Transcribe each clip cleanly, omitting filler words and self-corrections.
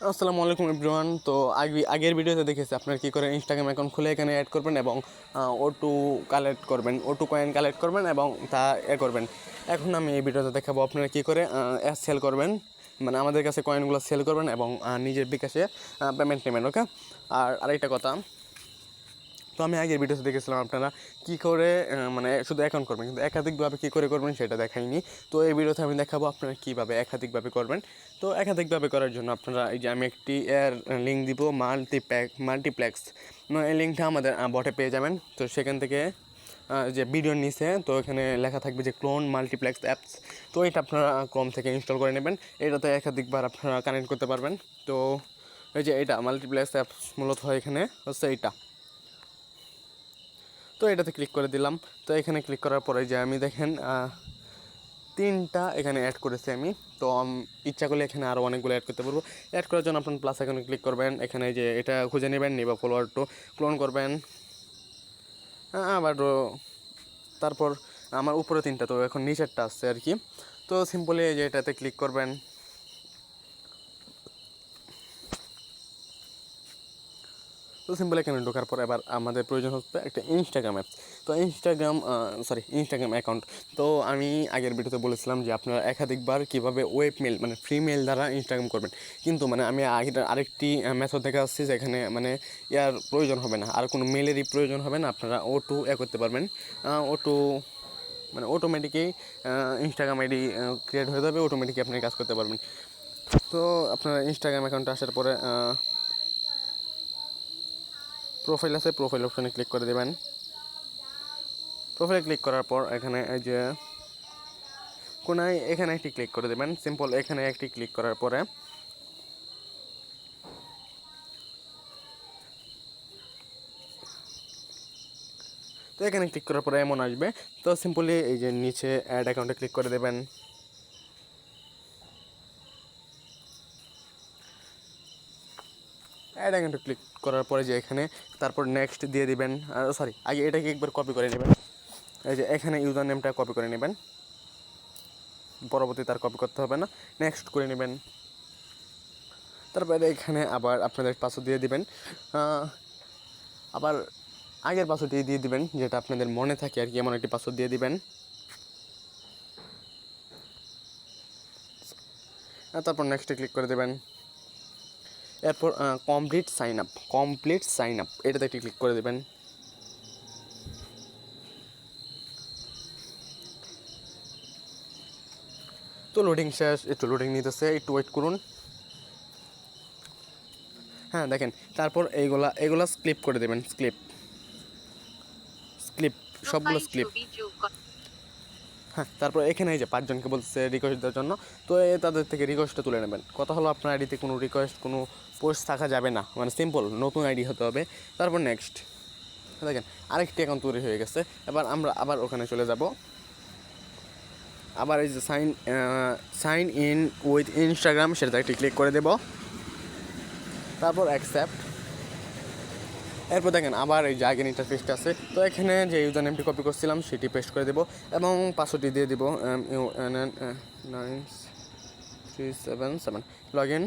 আসসালামু আলাইকুম এভরিওয়ান। তো আগের ভিডিওতে দেখেছি আপনারা কী করে ইনস্টাগ্রাম অ্যাকাউন্ট খুলে এখানে অ্যাড করবেন এবং O2 কালেক্ট করবেন, O2 কয়েন কালেক্ট করবেন এবং তা করবেন। এখন আমি এই ভিডিওতে দেখাবো আপনারা কী করে সেল করবেন, মানে আমাদের কাছে কয়েনগুলো সেল করবেন এবং নিজের বিকাশে পেমেন্ট নেবেন। ওকে, আর আরেকটা কথা, তো আমি আগের ভিডিওতে দেখেছিলাম আপনারা কী করে মানে শুধু অ্যাকাউন্ট করবেন, কিন্তু একাধিকভাবে কী করে করবেন সেটা দেখাইনি। তো এই ভিডিওতে আমি দেখাবো আপনারা কীভাবে একাধিকভাবে করবেন। তো একাধিকভাবে করার জন্য আপনারা এই যে আমি একটি লিঙ্ক দিব, মাল্টিপ্লেক্স। এই লিঙ্কটা আমাদের বটে পেয়ে যাবেন। তো সেখান থেকে যে ভিডিওর নিচে তো এখানে লেখা থাকবে যে ক্লোন মাল্টিপ্লেক্স অ্যাপস। তো এটা আপনারা ক্রোম থেকে ইনস্টল করে নেবেন। এটাতে একাধিকবার আপনারা কানেক্ট করতে পারবেন। তো এই যে এটা মাল্টিপ্লেক্স অ্যাপস মূলত হয় এখানে হচ্ছে এইটা। তো এটাতে ক্লিক করে দিলাম। তো এখানে ক্লিক করার পরে যে আমি দেখেন 3টা এখানে অ্যাড করেছি আমি। তো ইচ্ছা করলে এখানে আরও অনেকগুলো অ্যাড করতে পারবো। অ্যাড করার জন্য আপনার প্লাস এখানে ক্লিক করবেন, এখানে যে এটা খুঁজে নেবেন, নিবা ফলোয়ার টু ক্লোন করবেন। আবার তারপর আমার উপরে 3টা, তো এখন নিচেরটা আসছে আর কি। তো সিম্পলি যে এটাতে ক্লিক করবেন। তো সিম্পল এখানে ঢোকার পর এবার আমাদের প্রয়োজন হচ্ছে একটা ইনস্টাগ্রাম অ্যাপস। তো ইনস্টাগ্রাম অ্যাকাউন্ট। তো আমি আগের ভিডিওতে বলেছিলাম যে আপনারা একাধিকবার কীভাবে ওয়েব মেল মানে ফ্রি মেল দ্বারা ইনস্টাগ্রাম করবেন, কিন্তু মানে আমি আরেকটি মেথড দেখা যাচ্ছি যেখানে মানে ইয়ার প্রয়োজন হবে না, আর কোনো মেলেরই প্রয়োজন হবে না। আপনারা O2 করতে পারবেন। O2 মানে অটোমেটিকই ইনস্টাগ্রাম আইডি ক্রিয়েট হয়ে যাবে, অটোমেটিকই আপনি কাজ করতে পারবেন। তো আপনার ইনস্টাগ্রাম অ্যাকাউন্টে আসার পরে প্রোফাইল আছে, প্রোফাইল অপশানে ক্লিক করে দেবেন। প্রোফাইলে ক্লিক করার পর এখানে এই যে কোনায় এখানে একটি ক্লিক করে দেবেন। সিম্পল এখানে একটি ক্লিক করার পরে তো এখানে ক্লিক করার পরে এমন আসবে। তো সিম্পলি এই যে নিচে অ্যাড অ্যাকাউন্টে ক্লিক করে দেবেন। অ্যাড অ্যাকাউন্টে ক্লিক করার পরে যে এখানে তারপর নেক্সট দিয়ে দিবেন। আগে এটাকে একবার কপি করে নেবেন। এই যে এখানে ইউজার নেমটা কপি করে নেবেন, পরবর্তী তার কপি করতে হবে না, নেক্সট করে নেবেন। তারপরে এখানে আবার আপনাদের পাসওয়ার্ড দিয়ে দিবেন। আবার আগের পাসওয়ার্ডটি দিয়ে দিবেন, যেটা আপনাদের মনে থাকে আর কি, এমন একটি পাসওয়ার্ড দিয়ে দিবেন। তারপর নেক্সটে ক্লিক করে দেবেন। এরপর কমপ্লিট সাইন আপ এটাতে একটি ক্লিক করে দেবেন। তো লোডিং শেষ, একটু লোডিং নিতেছে, একটু ওয়েট করুন। হ্যাঁ দেখেন, তারপর এইগুলা স্ক্লিপ করে দেবেন। স্ক্লিপ সবগুলো স্ক্লিপ। হ্যাঁ, তারপর এখানে এই যে 5জনকে বলছে রিকোয়েস্ট দেওয়ার জন্য। তো তাদের থেকে রিকোয়েস্টটা তুলে নেবেন। কথা হলো আপনার আইডিতে কোনো রিকোয়েস্ট, কোনো পোস্ট থাকা যাবে না, মানে সিম্পল নতুন আইডি হতে হবে। তারপর নেক্সট দেখেন আরেকটি অ্যাকাউন্ট তৈরি হয়ে গেছে। এবার আমরা আবার ওখানে চলে যাব। আবার এই যে সাইন ইন উইথ ইনস্টাগ্রাম সেটা একটি ক্লিক করে দেব। তারপর অ্যাকসেপ্ট। এরপর দেখেন আবার এই যে আগের ইন্টারফেসটা আছে। তো এখানে যে ইউজার নেমটি কপি করছিলাম সেটি পেস্ট করে দেবো এবং পাসওয়ার্ডটি দিয়ে দেবো 9377 লগ ইন।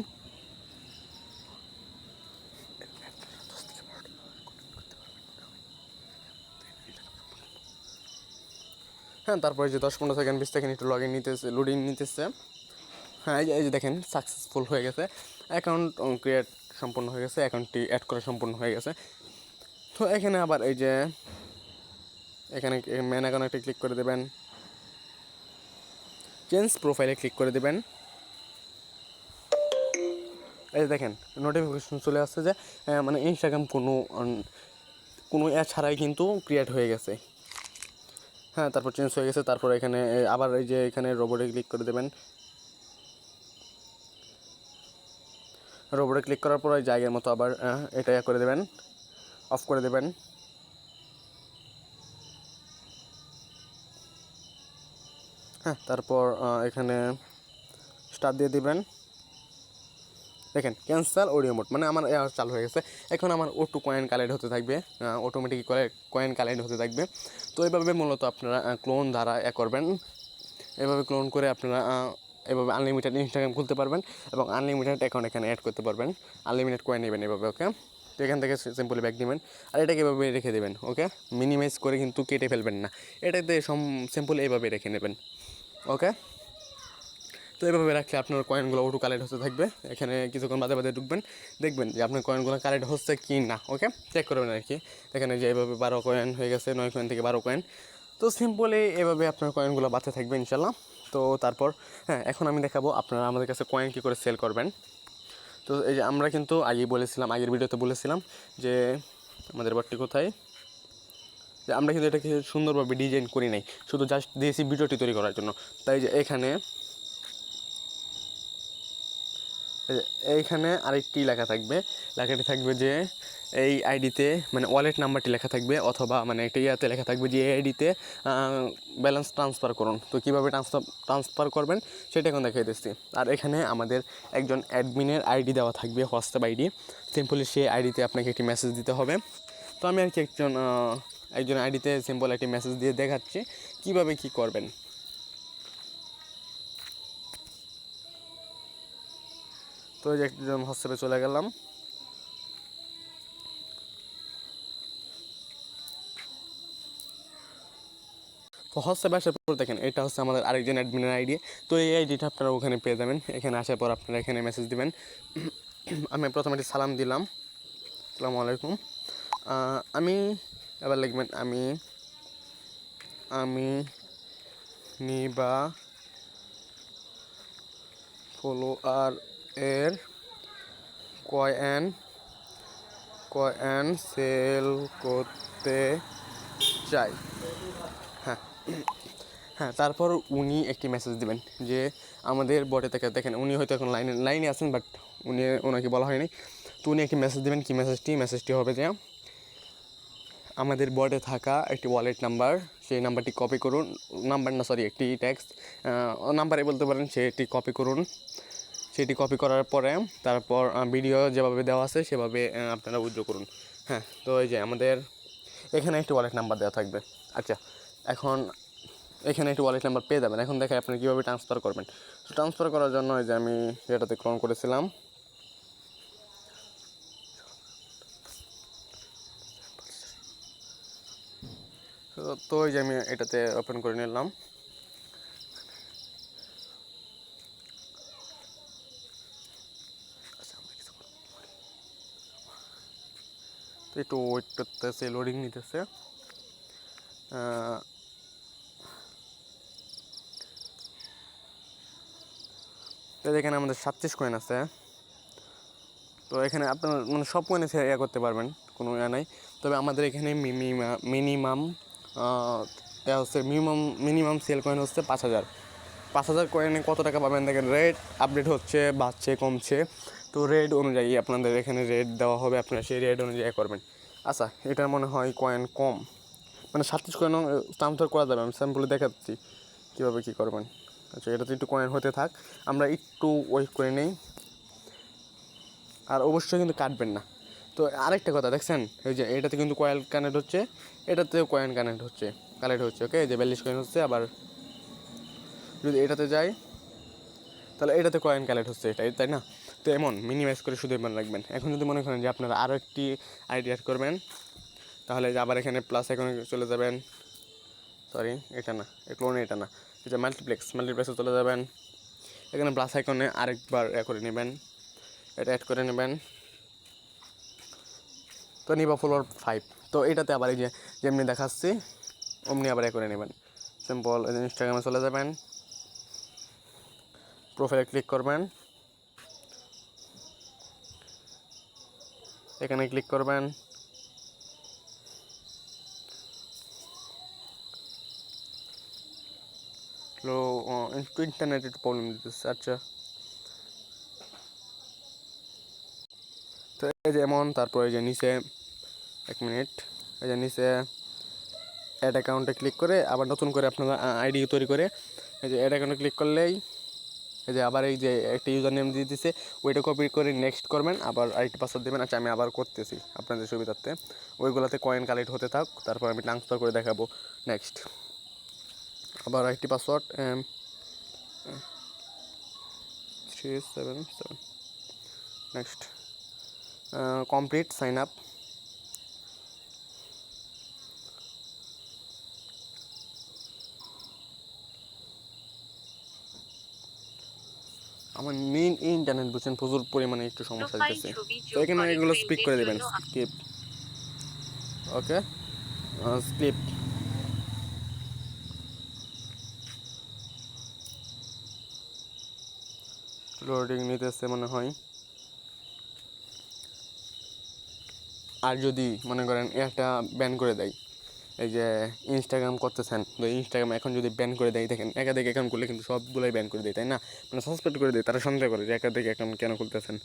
হ্যাঁ, তারপরে যে 10-15 সেকেন্ড 20 সেকেন্ড একটু লোডিং নিতেছে। হ্যাঁ, এই যে দেখেন সাকসেসফুল হয়ে গেছে, অ্যাকাউন্ট ক্রিয়েট সম্পূর্ণ হয়ে গেছে, অ্যাকাউন্টটি অ্যাড করা সম্পূর্ণ হয়ে গেছে। তো এখানে আবার এই যে এখানে মেন অ্যাকাউন্টে ক্লিক করে দেবেন, চেঞ্জ প্রোফাইলে ক্লিক করে দেবেন। এই দেখেন নোটিফিকেশন চলে আসছে যে মানে ইনস্টাগ্রাম কোনো ছাড়াই কিন্তু ক্রিয়েট হয়ে গেছে। হ্যাঁ, তারপর চেঞ্জ হয়ে গেছে। তারপর এখানে আবার এই যে এখানে রোবটে ক্লিক করে দেবেন। রোবটে ক্লিক করার পর ওই জায়গার মতো আবার এটা করে দেবেন, অফ করে দেবেন। হ্যাঁ, তারপর এখানে স্টার্ট দিয়ে দিবেন। দেখেন ক্যান্সেল অডিও মোড, মানে আমার চালু হয়ে গেছে। এখন আমার O2 কয়েন কালেক্ট হতে থাকবে, অটোমেটিক কয়েন কালেক্ট হতে থাকবে। তো এইভাবে মূলত আপনারা ক্লোন দ্বারা করবেন। এভাবে ক্লোন করে আপনারা এভাবে আনলিমিটেড ইনস্টাগ্রাম খুলতে পারবেন এবং আনলিমিটেড অ্যাকাউন্ট এখানে অ্যাড করতে পারবেন, আনলিমিটেড কয়েন নেবেন এভাবে। ওকে, তো এখান থেকে সিম্পলি ব্যাক দিবেন আর এটাকে এভাবে রেখে দেবেন। ওকে, মিনিমাইজ করে কিন্তু কেটে ফেলবেন না, এটাতে সিম্পল এইভাবে রেখে নেবেন। ওকে, তো এইভাবে রাখলে আপনার কয়েনগুলো অটো কালেক্ট হতে থাকবে। এখানে কিছুক্ষণ বাদে বাদে ঢুকবেন, দেখবেন যে আপনার কয়েনগুলো কালেক্ট হচ্ছে কি না। ওকে, চেক করবেন আর কি। এখানে যে এইভাবে 12 কয়েন হয়ে গেছে, 9 কয়েন থেকে 12 কয়েন। তো সিম্পলি এভাবে আপনার কয়েনগুলো বাঁচতে থাকবে ইনশাল্লাহ। তো তারপর হ্যাঁ, এখন আমি দেখাবো আপনারা আমাদের কাছে কয়েন কী করে সেল করবেন। তো এই যে আমরা কিন্তু আগেই বলেছিলাম, আগের ভিডিওতে বলেছিলাম যে আমাদের বাটটি কোথায়, যে আমরা কিন্তু এটাকে সুন্দরভাবে ডিজাইন করি নাই, শুধু জাস্ট দিয়েছি ভিডিওটি তৈরি করার জন্য। তাই যে এইখানে আরেকটি লেখা থাকবে, লেখাটি থাকবে যে এই আইডিতে মানে ওয়ালেট নাম্বারটি লেখা থাকবে, অথবা মানে একটা ইয়াতে লেখা থাকবে যে এই আইডিতে ব্যালেন্স ট্রান্সফার করুন। তো কীভাবে ট্রান্সফার করবেন সেটা এখন দেখিয়ে দিচ্ছি। আর এখানে আমাদের একজন অ্যাডমিনের আইডি দেওয়া থাকবে, হোয়াটসঅ্যাপ আইডি। সিম্পলি সেই আইডিতে আপনাকে একটি মেসেজ দিতে হবে। তো আমি আর কি একজন আইডিতে সিম্পল একটি মেসেজ দিয়ে দেখাচ্ছি কীভাবে কী করবেন। তো এই যে একজন হোয়াটসঅ্যাপে চলে গেলাম। তো হোয়াটসঅ্যাপে আসার পর দেখেন এটা হচ্ছে আমাদের আরেকজন অ্যাডমিনের আইডি। তো এই আইডিটা আপনারা ওখানে পেয়ে যাবেন। এখানে আসার পর আপনারা এখানে মেসেজ দিবেন। আমি প্রথমে একটি সালাম দিলাম, আসসালামু আলাইকুম। আমি এবার লিখবেন আমি নিবা ফলোয়ার এর কয়েন সেল করতে চাই। হ্যাঁ হ্যাঁ, তারপর উনি একটি মেসেজ দিবেন যে আমাদের বটে থেকে দেখেন উনি হয়তো এখন লাইনে আছেন, বাট ওনাকে বলা হয়নি। তো উনি একটি মেসেজ দেবেন। কী মেসেজটি হবে যে আমাদের বটে থাকা একটি ওয়ালেট নাম্বার, সেই নাম্বারটি কপি করুন। একটি টেক্সট নাম্বারে বলতে পারেন, সেটি কপি করুন। সেটি কপি করার পরে তারপর ভিডিও যেভাবে দেওয়া আছে সেভাবে আপনারা উইথড্র করুন। হ্যাঁ, তো এই যে আমাদের এখানে একটি ওয়ালেট নাম্বার দেওয়া থাকবে। আচ্ছা, এখন এখানে একটি ওয়ালেট নাম্বার পেয়ে যাবেন। এখন দেখে আপনি কীভাবে ট্রান্সফার করবেন। তো ট্রান্সফার করার জন্য এই যে আমি এটাতে ক্লোন করেছিলাম। তো এই যে আমি এটাতে ওপেন করে নিলাম। তো একটু ওয়েট করতেছে, লোডিং নিতেছে। তো এখানে আমাদের 37 কয়েন আছে। তো এখানে আপনার মানে সব কয়েনে ইয়ে করতে পারবেন, কোনো ইয়ে নাই। তবে আমাদের এখানে মিনিমাম হচ্ছে মিনিমাম সেল কয়েন হচ্ছে 5,000। 5,000 কয়েনে কত টাকা পাবেন দেখেন, রেট আপডেট হচ্ছে, বাড়ছে কমছে। তো রেট অনুযায়ী আপনাদের এখানে রেট দেওয়া হবে, আপনারা সেই রেট অনুযায়ী করবেন। আচ্ছা, এটার মনে হয় কয়েন কম, মানে 37 কয়েনও ট্রান্সফার করা যাবে। আমি স্যাম্পলে দেখাচ্ছি কীভাবে কী করবেন। আচ্ছা, এটাতে একটু কয়েন হতে থাক, আমরা একটু ওয়েট করে নেই। আর অবশ্যই কিন্তু কাটবেন না। তো আরেকটা কথা দেখছেন, এই যে এটাতে কিন্তু কয়েন কানেক্ট হচ্ছে, এটাতেও কয়েন কালেক্ট হচ্ছে। ওকে, যে 42 কয়েন হচ্ছে। আবার যদি এটাতে যাই তাহলে এটাতে কয়েন কালেক্ট হচ্ছে, এটাই তাই না? তো এমন মিনিমাইজ করে শুধু এমন রাখবেন। এখন যদি মনে করেন যে আপনারা আরও একটি আইডি অ্যাড করবেন, তাহলে আবার এখানে প্লাস আইকনে চলে যাবেন। সরি, এটা না, ক্লোনে এটা না, এটা মাল্টিপ্লেক্সে চলে যাবেন। এখানে প্লাস আইকনে আরেকবার করে নেবেন, এটা অ্যাড করে নেবেন। তো নিবা ফলোয়ার 5। তো এটাতে আবার এই যে যেমনি দেখাচ্ছি অমনি আবার করে নেবেন। সিম্পল ইনস্টাগ্রামে চলে যাবেন, প্রোফাইলে ক্লিক করবেন, এখানে ক্লিক করবেন। একটু ইন্টারনেট একটু প্রবলেম দিতেছে। আচ্ছা, তো এই যে এমন, তারপর এই যে নিচে 1 মিনিট, এই যে নিচে অ্যাড অ্যাকাউন্টে ক্লিক করে আবার নতুন করে আপনারা আইডি তৈরি করে এই যে অ্যাড অ্যাকাউন্টে ক্লিক করলেই এই যে আবার এই যে একটা ইউজার নেম দিয়ে দিচ্ছে, ওইটা কপি করে নেক্সট করবেন, আবার আরেকটি পাসওয়ার্ড দেবেন। আচ্ছা, আমি আবার করতেছি আপনাদের সুবিধার্থে। ওইগুলোতে কয়েন কালেক্ট হতে থাক, তারপর আমি ট্রান্সফার করে দেখাবো। নেক্সট আবার আরেকটি password, 377 next complete sign up. আমার মেইন ইন্টারনেট বুঝছেন প্রচুর পরিমাণে একটু সমস্যা দিতেছে, তো এখানে এগুলো স্কিপ করে দেবেন, স্কিপ। ওকে, স্কিপ। লোডিং নিতেছে মনে হয়। আর যদি মনে করেন একটা ব্যান করে দেয়, এই যে ইনস্টাগ্রাম করতেছেন, তো ইনস্টাগ্রাম এখন যদি ব্যান করে দেয়, দেখেন একাধিক অ্যাকাউন্ট খুললে কিন্তু সবগুলোই ব্যান করে দেয়, তাই না? মানে সাসপেন্ড করে দেয়, তারা সন্দেহ করে যে একাধিক অ্যাকাউন্ট কেন খুলতেছেন।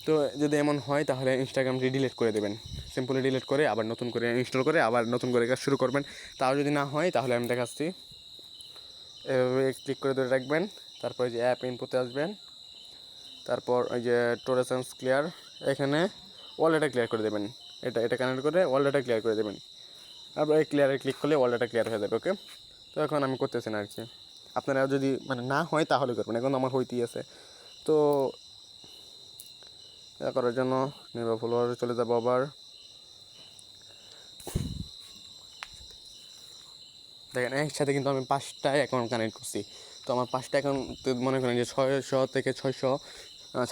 তো যদি এমন হয় তাহলে ইনস্টাগ্রামটি ডিলিট করে দেবেন, সিম্পলি ডিলিট করে আবার নতুন করে ইনস্টল করে আবার নতুন করে কাজ শুরু করবেন। তাও যদি না হয় তাহলে আমি দেখাচ্ছি, এভাবে ক্লিক করে ধরে রাখবেন, তারপর যে অ্যাপ ইনপুটে আসবেন, তারপর ওই যে টোরেসেন্স ক্লিয়ার, এখানে অল ডাটা ক্লিয়ার করে দেবেন, এটা কানেক্ট করে অল ডাটা ক্লিয়ার করে দেবেন। তারপর এই ক্লিয়ারে ক্লিক করলে অল ডাটা ক্লিয়ার হয়ে যাবে। ওকে, তো এখন আমি করতেছি না আর কি, আপনারা যদি মানে না হয় তাহলে করবেন, এখন আমার হইতেই আছে। তো এটা করার জন্য নির্ভর ফলোয়ারে চলে যাবো আবার। দেখেন একসাথে কিন্তু আমি 5টা অ্যাকাউন্ট কানেক্ট করছি, তো আমার 5টা অ্যাকাউন্ট মনে করেন যে 600 থেকে 600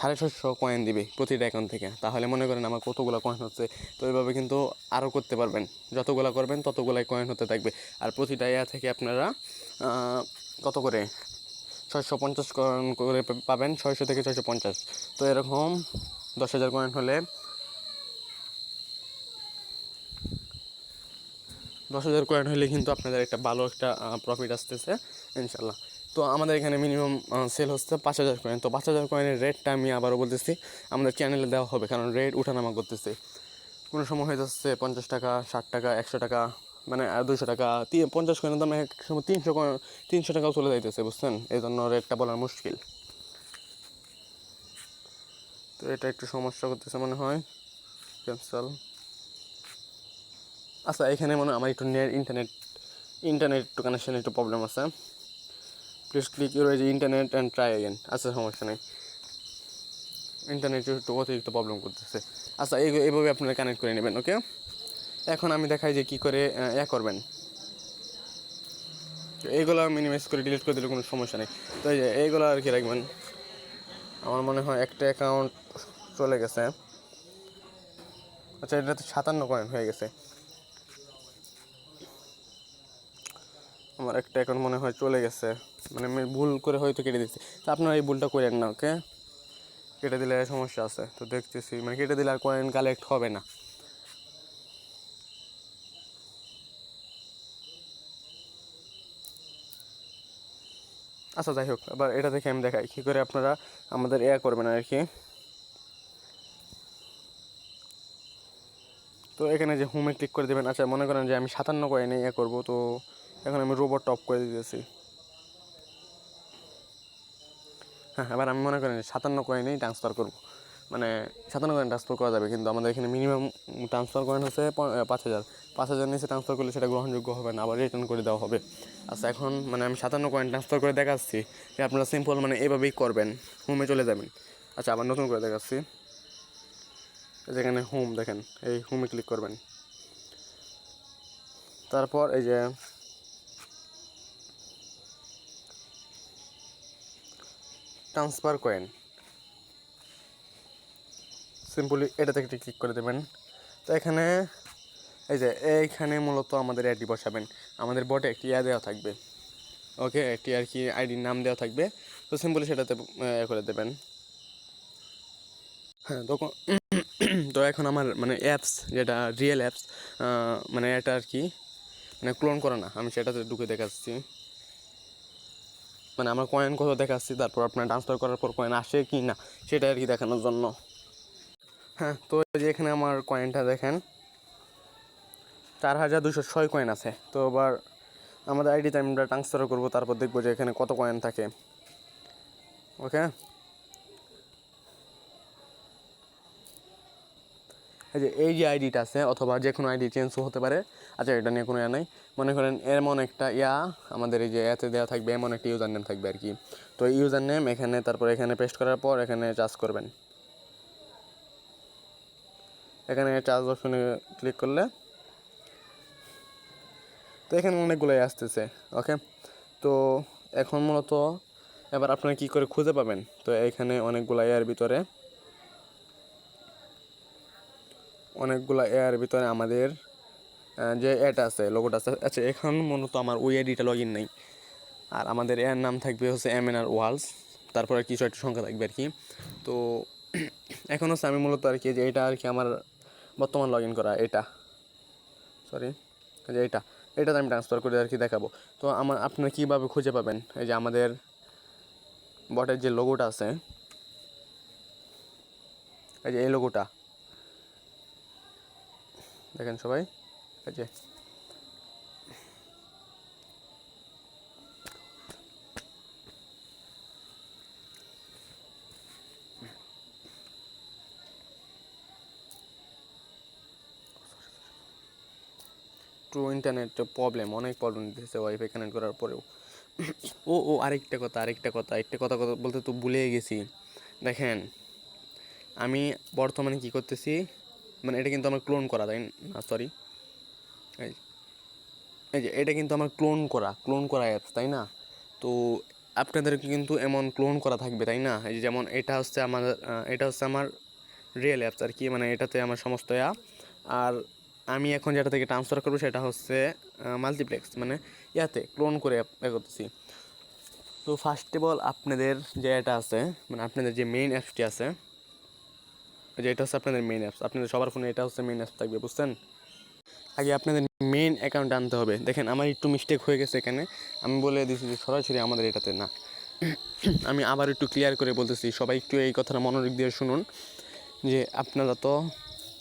650 কয়েন দিবে প্রতিটা অ্যাকাউন্ট থেকে, তাহলে মনে করেন আমার কতগুলো কয়েন হচ্ছে। তো এইভাবে কিন্তু আরও করতে পারবেন, যতগুলো করবেন ততগুলাই কয়েন হতে থাকবে। আর প্রতিটা ইয়া থেকে আপনারা কত করে 650 কয়েন করে পাবেন, 600 থেকে 650। তো এরকম 10,000 কয়েন হলে 10,000 কয়েন হলে কিন্তু আপনাদের একটা ভালো একটা প্রফিট আসতেছে ইনশাল্লাহ। তো আমাদের এখানে মিনিমাম সেল হচ্ছে 5,000 কয়েন। তো 5,000 কয়েনের রেটটা আমি আবারও বলতেছি, আমাদের চ্যানেলে দেওয়া হবে, কারণ রেট উঠানামা করতেছে। কোনো সময় হয়ে যাচ্ছে 50 টাকা, 60 টাকা, 100 টাকা, মানে 200 টাকা, 50 কয়েনের দামে এক সময় 300 টাকাও চলে যাইতেছে, বুঝছেন? এই জন্য রেটটা বলা মুশকিল। তো এটা একটু সমস্যা করতেছে মনে হয়, ক্যান্সেল। আচ্ছা, এখানে মনে হয় আমার একটু ইন্টারনেট একটু কানেকশান একটু প্রবলেম আছে। Please click your internet and try again. আচ্ছা, সমস্যা নেই, ইন্টারনেট একটু অতিরিক্ত প্রবলেম করতেছে। আচ্ছা, এইভাবে আপনারা কানেক্ট করে নেবেন। ওকে, এখন আমি দেখাই যে কী করে করবেন। এইগুলো মিনিমাইজ করে ডিলিট করে দিলে কোনো সমস্যা নেই। তো এই যে এইগুলো আর কি রাখবেন। আমার মনে হয় একটা অ্যাকাউন্ট চলে গেছে। আচ্ছা, এটা তো 57 কয়েন হয়ে গেছে। আমার একটা অ্যাকাউন্ট মনে হয় চলে গেছে, মানে আমি ভুল করে হয়তো কেটে দিচ্ছি। তো আপনারা এই ভুলটা করেন না। ওকে, কেটে দিলে সমস্যা আছে, তো দেখতেছি মানে কেটে দিলে আর কয়েন কালেক্ট হবে না। আচ্ছা, যাই হোক, আবার এটা দেখে আমি দেখাই কী করে আপনারা আমাদের করবেন আর কি। তো এখানে যে হোমে ক্লিক করে দেবেন। আচ্ছা, মনে করেন যে আমি 57 কয়েনে করবো, তো এখন আমি রোবট টপ করে দিতেছি। হ্যাঁ, এবার আমি মনে করেন 57 কয়েনেই ট্রান্সফার করবো, মানে 57 কয়েন ট্রান্সফার করা যাবে, কিন্তু আমাদের এখানে মিনিমাম ট্রান্সফার কয়েন হচ্ছে 5,000। 5,000 নিচে ট্রান্সফার করলে সেটা গ্রহণযোগ্য হবে না, আবার রিটার্ন করে দেওয়া হবে। আচ্ছা, এখন মানে আমি 57 কয়েন ট্রান্সফার করে দেখাচ্ছি যে আপনারা সিম্পল মানে এভাবেই করবেন, হোমে চলে যাবেন। আচ্ছা, আবার নতুন করে দেখাচ্ছি, যেখানে হোম দেখেন, এই হোমে ক্লিক করবেন, তারপর এই যে ট্রান্সফার কয়েন, সিম্পলি এটা থেকে ক্লিক করে দেবেন। তো এখানে এই যে এইখানে মূলত আমাদের অ্যাডটি বসাবেন, আমাদের বটে একটি দেওয়া থাকবে। ওকে, একটি আর কি আইডির নাম দেওয়া থাকবে, তো সিম্পলি সেটাতে করে দেবেন। হ্যাঁ, তখন তো এখন আমার মানে অ্যাপস যেটা রিয়েল অ্যাপস, মানে এটা আর কি মানে ক্লোন করা না, আমি সেটাতে ঢুকে দেখাচ্ছি, মানে আমার কয়েন কত দেখাচ্ছি, তারপর আপনার ট্রান্সফার করার পর কয়েন আসে কি না সেটা আর কি দেখানোর জন্য। হ্যাঁ, তো যে এখানে আমার কয়েনটা দেখেন 4,206 কয়েন আছে। তো এবার আমাদের আইডিতে আমরা ট্রান্সফার করবো, তারপর দেখবো যে এখানে কত কয়েন থাকে। ওকে, এই যে আইডিটা আছে, অথবা যে কোনো আইডি চেঞ্জও হতে পারে। আচ্ছা, এটা নিয়ে কোনো নাই। মনে করেন এমন একটা আমাদের এই যে এতে দেওয়া থাকবে, এমন একটা ইউজার নেম থাকবে আর কি। তো ইউজার নেম এখানে, তারপর এখানে পেস্ট করার পর এখানে চার্জ করবেন। এখানে চার্জ অপশনে ক্লিক করলে তো এখানে অনেকগুলোই আসতেছে। ওকে, তো এখন মূলত এবার আপনারা কী করে খুঁজে পাবেন? তো এখানে অনেকগুলো ভিতরে আমাদের যে অ্যাড আছে, লোগোটা আছে। আচ্ছা, এখন মূলত আমার ওই আইডিটা লগ ইন নেই, আর আমাদের এর নাম থাকবে হচ্ছে MNR ওয়ালস, তারপরে কিছু একটা সংখ্যা থাকবে আর কি। তো এখন হচ্ছে আমি মূলত আর কি যে এটা আর কি আমার বর্তমান লগ ইন করা, এটাতে আমি ট্রান্সফার করে আর কি দেখাবো। তো আপনারা কীভাবে খুঁজে পাবেন? এই যে আমাদের বটের যে লোগোটা আছে, এই যে এই লোগোটা দেখেন সবাই, এই যে ট্রু ইন্টারনেট প্রবলেম, অনেক প্রবলেম দিতেছে ওয়াইফাই কানেক্ট করার পরেও। আরেকটা কথা বলতে তো ভুলে গেছি। দেখেন, আমি বর্তমানে কি করতেছি, মানে এটা কিন্তু আমার ক্লোন করা, তাই না? সরি, এই যে এটা কিন্তু আমার ক্লোন করা অ্যাপস, তাই না? তো আপনাদেরকে কিন্তু এমন ক্লোন করা থাকবে, তাই না? এই যে যেমন এটা হচ্ছে আমার রিয়েল অ্যাপস আর কি, মানে এটাতে আমার সমস্ত আর আমি এখন যেটা থেকে ট্রান্সফার করবো সেটা হচ্ছে মাল্টিপ্লেক্স, মানে ক্লোন করে করতেছি। তো ফার্স্ট অফ অল আপনাদের যে এটা আছে, মানে আপনাদের যে মেইন অ্যাপসটি আছে, যে এটা হচ্ছে আপনাদের মেইন অ্যাপস, আপনাদের সবার ফোনে এটা হচ্ছে মেইন অ্যাপস থাকবে, বুঝছেন? আগে আপনাদের মেইন অ্যাকাউন্ট আনতে হবে। দেখেন, আমার একটু মিস্টেক হয়ে গেছে এখানে, আমি বলে দিয়েছি যে সরাসরি আমাদের এটাতে না। আমি আবার একটু ক্লিয়ার করে বলতেছি, সবাই একটু এই কথাটা মনোযোগ দিয়ে শুনুন, যে আপনারা তো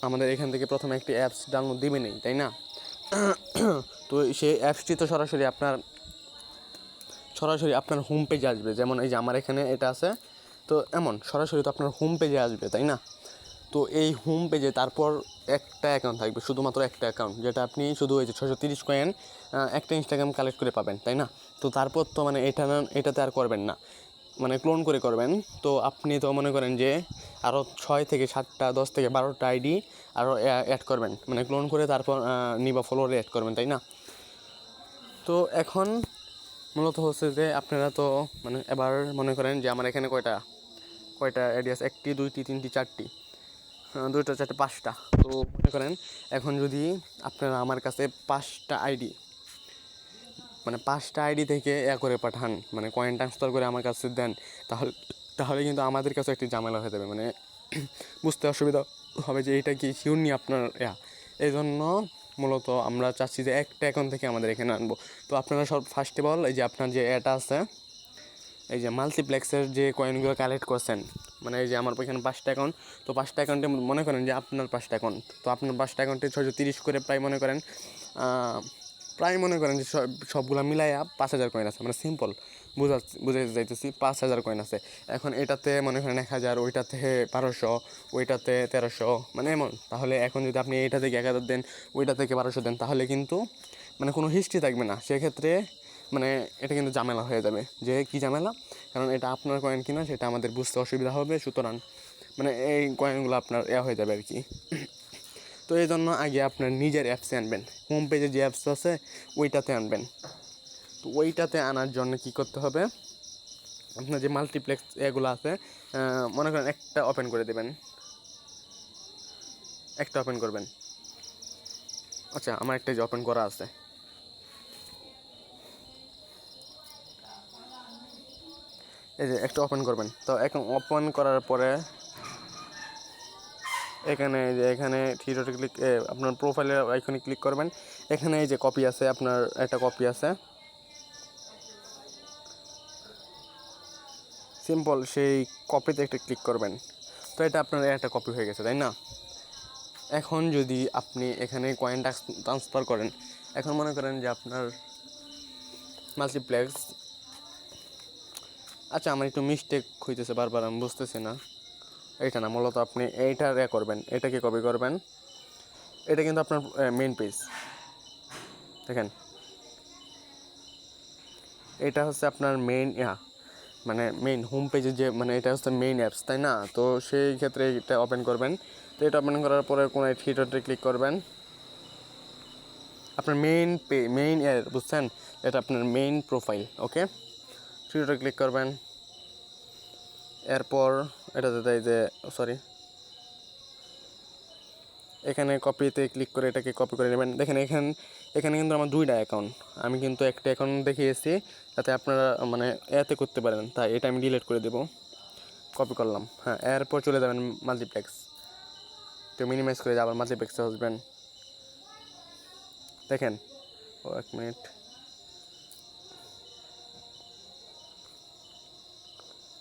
আমাদের এখান থেকে প্রথমে একটি অ্যাপস ডাউনলোড দিবেনই, তাই না? তো সেই অ্যাপসটি তো সরাসরি আপনার হোম পেজে আসবে। যেমন এই যে আমার এখানে এটা আছে, তো এমন সরাসরি তো আপনার হোম পেজে আসবে, তাই না? তো এই হোম পেজে তারপর একটা অ্যাকাউন্ট থাকবে, শুধুমাত্র একটা অ্যাকাউন্ট, যেটা আপনি শুধু ওই যে 630 কয়েন একটা ইনস্টাগ্রাম কালেক্ট করে পাবেন, তাই না? তো তারপর তো মানে এটাতে আর করবেন না, মানে ক্লোন করে করবেন। তো আপনি তো মনে করেন যে আরও 6 থেকে 7টা 10 থেকে 12টা আইডি আরও অ্যাড করবেন, মানে ক্লোন করে তারপর নিবা ফলোয়ারে অ্যাড করবেন, তাই না? তো এখন মূলত হচ্ছে যে আপনারা তো মানে এবার মনে করেন যে আমার এখানে কয়টা আইডি আছে, 1টি 2টি 3টি 4টি, 2টা 4টে 5টা। তো মনে করেন এখন যদি আপনারা আমার কাছে 5টা আইডি, মানে 5টা আইডি থেকে করে পাঠান, মানে কয়েন ট্রান্সফার করে আমার কাছে দেন, তাহলে কিন্তু আমাদের কাছে একটি ঝামেলা হয়ে যাবে, মানে বুঝতে অসুবিধা হবে যে এটা কি শিওর নি আপনার এই জন্য মূলত আমরা চাচ্ছি যে একটা অ্যাকাউন্ট থেকে আমাদের এখানে আনবো। তো আপনারা সব ফার্স্ট অফ অল এই যে আপনার যে এটা আছে, এই যে মাল্টিপ্লেক্সের যে কয়েনগুলো কালেক্ট করছেন, মানে এই যে আমার এখানে 5টা অ্যাকাউন্ট, তো 5টা অ্যাকাউন্টে মনে করেন যে আপনার 5টা অ্যাকাউন্ট, তো আপনার 5টা অ্যাকাউন্টে 630 করে প্রায় মনে করেন যে সবগুলো মিলাইয়া 5,000 কয়েন আছে, মানে সিম্পল বুঝাতে যাইতেছি, 5,000 কয়েন আছে। এখন এটাতে মনে করেন 1,000, ওইটাতে 1200, ওইটাতে 1300, মানে এমন। তাহলে এখন যদি আপনি এইটা থেকে 1,000 দেন, ওইটা থেকে 1200 দেন, তাহলে কিন্তু মানে কোনো হিস্ট্রি থাকবে না। সেক্ষেত্রে মানে এটা কিন্তু ঝামেলা হয়ে যাবে। যে কী ঝামেলা? কারণ এটা আপনার কয়েন কিনা সেটা আমাদের বুঝতে অসুবিধা হবে, সুতরাং মানে এই কয়েনগুলো আপনার হয়ে যাবে আর কি। তো এই জন্য আগে আপনার নিজের অ্যাপসে আনবেন, হোম পেজে যে অ্যাপস আছে ওইটাতে আনবেন। তো ওইটাতে আনার জন্য কী করতে হবে, আপনার যে মাল্টিপ্লেক্স এগুলো আছে, মনে করেন একটা ওপেন করে দেবেন, একটা ওপেন করবেন। আচ্ছা, আমার একটা যে ওপেন করা আছে, এই যে একটা ওপেন করবেন। তো এখন ওপেন করার পরে এখানে থ্রি ডটে ক্লিক, আপনার প্রোফাইলের আইকনে ক্লিক করবেন। এখানে এই যে কপি আছে, আপনার একটা কপি আছে, সিম্পল সেই কপিতে একটা ক্লিক করবেন। তো এটা আপনার একটা কপি হয়ে গেছে, তাই না? এখন যদি আপনি এখানে কয়েন ট্রান্সফার করেন, এখন মনে করেন যে আপনার মাল্টিপ্লেক্স, আচ্ছা আমার একটু মিস্টেক হইতেছে বারবার, আমি বুঝতেছি না। এইটা না, মূলত আপনি এইটার করবেন, এটাকে কপি করবেন। এটা কিন্তু আপনার মেইন পেজ, দেখেন এটা হচ্ছে আপনার মেইন মানে মেইন হোম পেজে যে মানে এটা হচ্ছে মেইন অ্যাপস, তাই না? তো সেই ক্ষেত্রে এটা ওপেন করবেন। তো এটা ওপেন করার পরে কোনো থিয়েটারে ক্লিক করবেন। আপনার মেইন বুঝছেন, এটা আপনার মেইন প্রোফাইল। ওকে, থিয়েটারে ক্লিক করবেন। এরপর এটাতে দেয় যে সরি, এখানে কপিতে ক্লিক করে এটাকে কপি করে নেবেন। দেখেন এখানে কিন্তু আমার 2টা অ্যাকাউন্ট, আমি কিন্তু একটা অ্যাকাউন্ট দেখিয়েছি যাতে আপনারা মানে এতে করতে পারেন, তাই এটা আমি ডিলিট করে দেবো। কপি করলাম, হ্যাঁ। এরপর চলে যাবেন মাল্টিপ্লেক্স, তো মিনিমাইজ করে আবার মাল্টিপ্লেক্সে আসবেন। দেখেন, ও 1 মিনিট,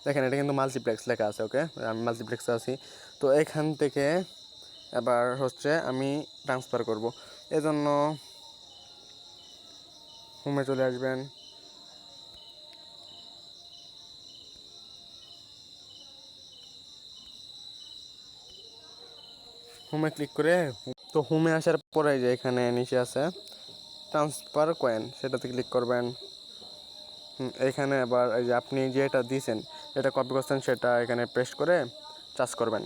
দেখেন এটা কিন্তু মাল্টিপ্লেক্স লেখা আছে। ওকে, আমি মাল্টিপ্লেক্সে আছি। তো এখান থেকে এবার হচ্ছে আমি ট্রান্সফার করব, এজন্য হোমে চলে আসবেন। হোমে ক্লিক করে, তো হোমে আসার পরে যে এখানে নিচে আছে ট্রান্সফার কয়েন, সেটাতে ক্লিক করবেন। এখানে আবার এই যে আপনি যেটা দিয়েছেন, যেটা কপি করছেন, সেটা এখানে পেস্ট করে চার্জ করবেন।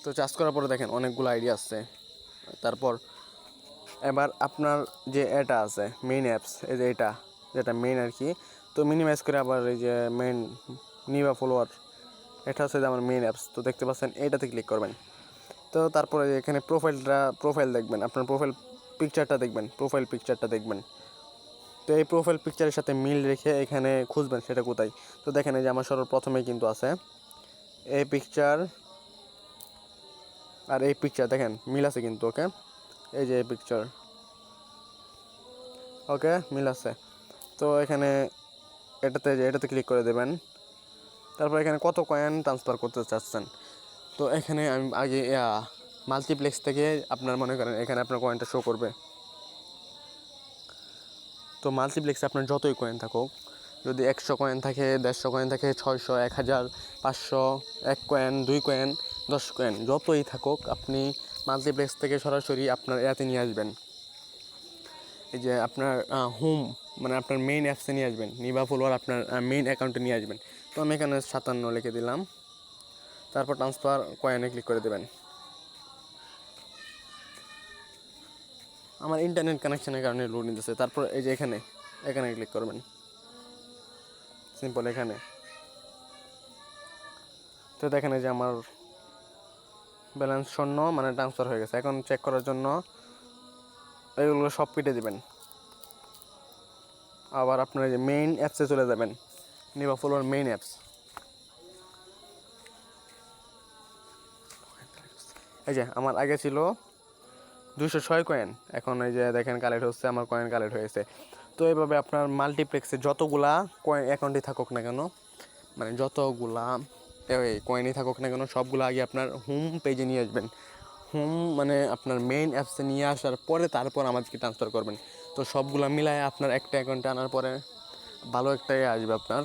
তো চার্জ করার পরে দেখেন অনেকগুলো আইডিয়া আসছে। তারপর এবার আপনার যে এটা আছে মেইন অ্যাপস, এই যে এটা যেটা মেইন আর কি, তো মিনিমাইজ করে আবার এই যে মেইন নিবা ফলোয়ার, এটা হচ্ছে যে আমার মেইন অ্যাপস। তো দেখতে পাচ্ছেন, এইটাতে ক্লিক করবেন। তো তারপরে এখানে প্রোফাইল দেখবেন, আপনার প্রোফাইল পিকচারটা দেখবেন। তো এই প্রোফাইল পিকচারের সাথে মিল রেখে এখানে খুঁজবেন সেটা কোথায়। তো দেখেন এই যে আমার সর্বপ্রথমেই কিন্তু আছে এই পিকচার আর এই পিকচার, দেখেন মিল আছে কিন্তু। ওকে, এই যে এই পিকচার, ওকে মিল আছে। তো এখানে এটাতে ক্লিক করে দেবেন। তারপর এখানে কত কয়েন ট্রান্সফার করতে চাচ্ছেন, তো এখানে আমি আগে মাল্টিপ্লেক্স থেকে আপনার মনে করেন এখানে আপনার কয়েনটা শো করবে। তো মাল্টিপ্লেক্সে আপনার যতই কয়েন থাকুক, যদি 100 কয়েন থাকে, 150 কয়েন থাকে, 600, 1000, 500, 1 কয়েন, 2 কয়েন, 10 কয়েন, যতই থাকুক, আপনি মাল্টিপ্লেক্স থেকে সরাসরি আপনার এতে নিয়ে আসবেন, এই যে আপনার হোম মানে আপনার মেইন অ্যাপসে নিয়ে আসবেন, নিবা ফলোয়ার আপনার মেইন অ্যাকাউন্টে নিয়ে আসবেন। তো আমি এখানে 57 লিখে দিলাম। তারপর ট্রান্সফার কয়েনে ক্লিক করে দেবেন। আমার ইন্টারনেট কানেকশনের কারণে লোড নিতেছে। তারপর এই যে এখানে ক্লিক করবেন, সিম্পল এখানে। তো দেখেন এই যে আমার ব্যালেন্স শূন্য, মানে ট্রান্সফার হয়ে গেছে। এখন চেক করার জন্য এইগুলো সব কেটে দেবেন। আবার আপনার এই যে মেইন অ্যাপসে চলে যাবেন, নিবা ফলোয়ার মেইন অ্যাপস। এই যে আমার আগে ছিল 206 কয়েন, এখন এই যে দেখেন কালেক্ট হচ্ছে, আমার কয়েন কালেক্ট হয়েছে। তো এইভাবে আপনার মাল্টিপ্লেক্সে যতগুলা কয়েন অ্যাকাউন্টই থাকুক না কেন, মানে যতগুলা কয়েনই থাকুক না কেন, সবগুলো আগে আপনার হোম পেজে নিয়ে আসবেন। হোম মানে আপনার মেইন অ্যাপসে নিয়ে আসার পরে তারপর আমাদেরকে ট্রান্সফার করবেন। তো সবগুলো মিলায় আপনার একটা অ্যাকাউন্টে আনার পরে ভালো একটাই আসবে আপনার।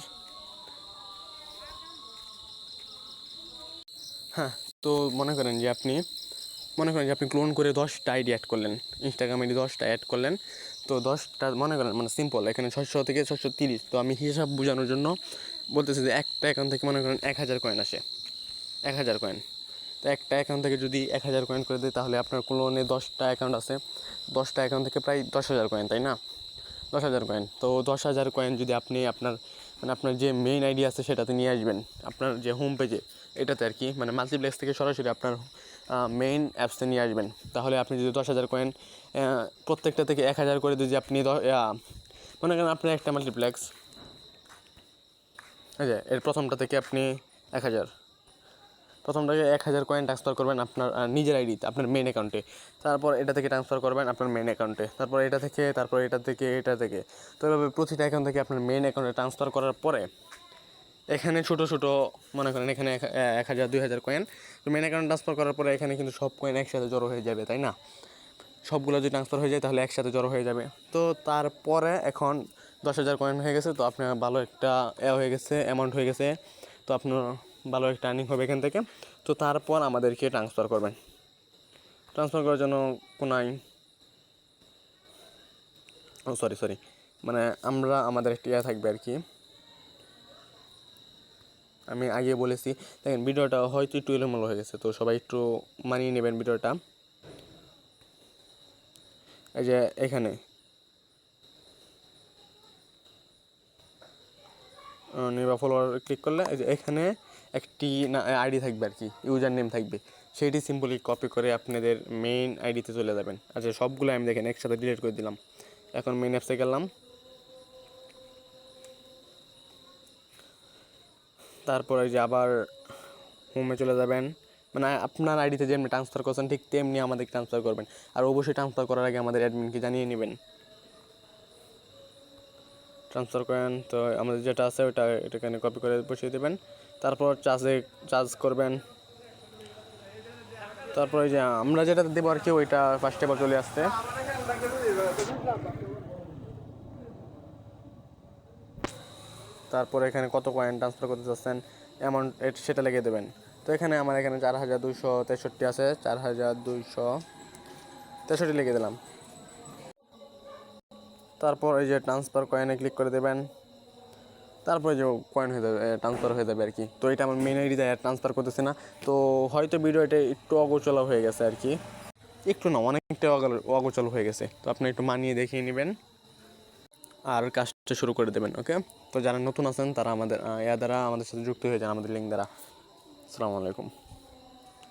হ্যাঁ, তো মনে করেন যে আপনি ক্লোন করে 10টা আইডি অ্যাড করলেন, ইনস্টাগ্রাম আইডি 10টা অ্যাড করলেন। তো 10টা মনে করেন, মানে সিম্পল, এখানে 600 থেকে 630। তো আমি হিসাব বোঝানোর জন্য বলতেছি যে একটা অ্যাকাউন্ট থেকে মনে করেন 1000 কয়েন আসে, 1000 কয়েন। তো একটা অ্যাকাউন্ট থেকে যদি 1000 কয়েন করে দিই, তাহলে আপনার ক্লোনে 10টা অ্যাকাউন্ট আছে, 10টা অ্যাকাউন্ট থেকে প্রায় 10,000 কয়েন, তাই না? 10,000 কয়েন। তো 10,000 কয়েন যদি আপনি আপনার যে মেইন আইডি আছে সেটাতে নিয়ে আসবেন, আপনার যে হোম পেজে এটাতে আর কি, মানে মাল্টিপ্লেক্স থেকে সরাসরি আপনার মেইন অ্যাপসে নিয়ে আসবেন। তাহলে আপনি যদি 10,000 কয়েন প্রত্যেকটা থেকে 1000 করে যদি আপনি মনে করেন আপনার একটা মাল্টিপ্লেক্স, এই যে এর প্রথমটা থেকে আপনি 1000, প্রথমটাকে 1000 কয়েন ট্রান্সফার করবেন আপনার নিজের আইডিতে, আপনার মেইন অ্যাকাউন্টে। তারপর এটা থেকে ট্রান্সফার করবেন আপনার মেইন অ্যাকাউন্টে, তারপর এটা থেকে। তো এভাবে প্রতিটা অ্যাকাউন্ট থেকে আপনার মেইন অ্যাকাউন্টে ট্রান্সফার করার পরে এখানে ছোটো মনে করেন এখানে 1000, 2000 কয়েন, তো মেইন অ্যাকাউন্ট ট্রান্সফার করার পরে এখানে কিন্তু সব কয়েন একসাথে জড়ো হয়ে যাবে, তাই না? সবগুলো যদি ট্রান্সফার হয়ে যায় তাহলে একসাথে জড়ো হয়ে যাবে। তো তারপরে এখন 10,000 কয়েন হয়ে গেছে, তো আপনার ভালো একটা হয়ে গেছে, অ্যামাউন্ট হয়ে গেছে, তো আপনার ভালো একটা আর্নিং হবে এখান থেকে। তো তারপর আমাদেরকে ট্রান্সফার করবেন। ট্রান্সফার করার জন্য কোনায় সরি মানে আমরা আমাদের একটা থাকবে আর কি, আমি আগে বলেছি। দেখেন ভিডিওটা হয়তো একটু এলোমেলো হয়ে গেছে, তো সবাই একটু মানিয়ে নেবেন ভিডিওটা। এই যে এখানে নিবা ফলোয়ার ক্লিক করলে এই যে এখানে একটি আইডি থাকবে আর কি, ইউজার নেম থাকবে, সেইটি সিম্পলি কপি করে আপনাদের মেইন আইডিতে চলে যাবেন। আচ্ছা সবগুলো আমি দেখেন একসাথে ডিলিট করে দিলাম। এখন মেইন অ্যাপসে গেলাম, তারপরে যে আবার হোমে চলে যাবেন, মানে আপনার আইডিতে যেমনি ট্রান্সফার করছেন ঠিক তেমনি আমাদের ট্রান্সফার করবেন। আর অবশ্যই ট্রান্সফার করার আগে আমাদের অ্যাডমিনকে জানিয়ে নেবেন। ট্রান্সফার করেন তো আমাদের যেটা আছে ওটা এটাখানে কপি করে বসিয়ে দেবেন। তারপর চার্জ করবেন। তারপরে যে আমরা যেটা দেবো আর কি ওইটা ফার্স্টে আবার চলে আসছে। তারপরে এখানে কত কয়েন ট্রান্সফার করতে চাচ্ছেন অ্যামাউন্ট সেটা লিখে দেবেন। তো এখানে আমার এখানে 4,263 আছে, 4,263 লিখে দিলাম। তারপর এই যে ট্রান্সফার কয়েনে ক্লিক করে দেবেন। তারপরে যে কয়েন হয়ে যাবে, ট্রান্সফার হয়ে যাবে আর কি। তো এটা আমার মেন আইডিতে ট্রান্সফার করতেছে না, তো হয়তো ভিডিওটা একটু অগোচলা হয়ে গেছে আর কি, একটু না অনেকটা অগোচল হয়ে গেছে। তো আপনি একটু মানিয়ে দেখিয়ে নেবেন আর কাজটা শুরু করে দেবেন। ওকে, তো যারা নতুন আছেন তারা আমাদের দ্বারা আমাদের সাথে যুক্ত হয়ে যান আমাদের লিঙ্ক দ্বারা। আসসালামু আলাইকুম।